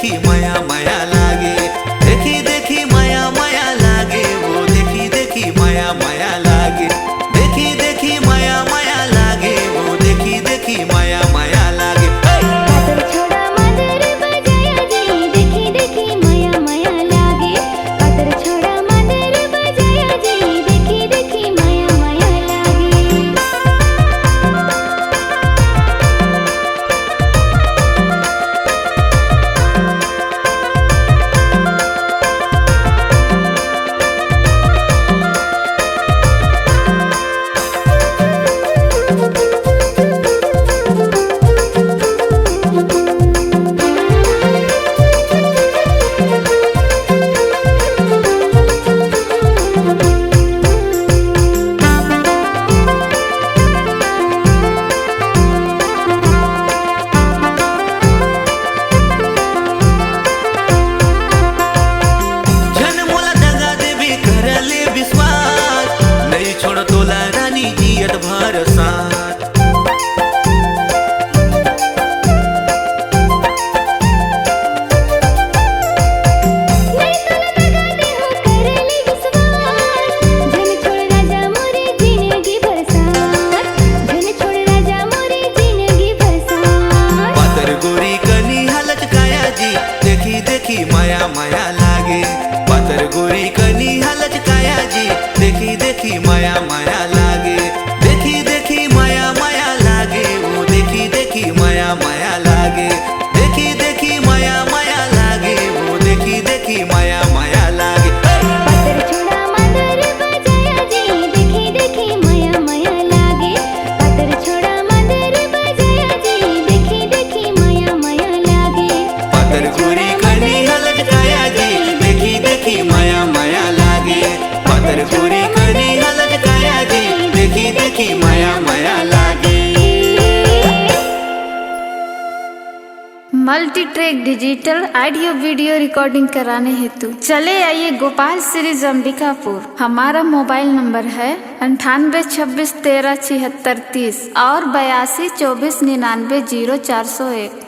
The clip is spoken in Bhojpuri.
देखी माया माया लागे, देखी देखी माया माया लागे, वो देखी देखी माया माया लागे, देखी देखी माया माया लागे, वो देखी देखी माया माया लागे। कातर छोड़ा मादर बजाया जी, देखी देखी माया माया लागे। कातर छोड़ा मादर बजाया जी, देखी देखी माया माया लागे। जन मोला दगा देवी करले विश्वास, नहीं छोड़ तोला रानी जियत भर साथ। नहीं तोला दगा दे हो करले विश्वास, जन छोड़ राजा मोरे जिंदगी भर साथ। जन छोड़ राजा मोरे जिंदगी भर साथ। पातर गोरी कनी हालत काया जी, देखी देखी माया माया लागे, पातर गोरी कनी हालत काया जी, देखी देखी माया माया लागे, देखी देखी माया माया लागे, वो देखी देखी माया माया लागे, देखी देखी माया माया लागे, वो देखी देखी माया माया लागे। कातर छोड़ा मादर बजाया जी, देखी देखी माया माया लागे। कातर छोड़ा मादर बजाया जी, देखी देखी माया माया लागे। पातर गोरी कनी हालत काया जी, देखी देखी माया माया लागे, पातर गोरी कनी हालत काया जी, देखी देखी माया माया लागे। Multi track digital audio video recording कराने हेतु चले आइए गोपाल सीरीज अंबिकापुर। हमारा मोबाइल नंबर है 9826137630 और 8224990401।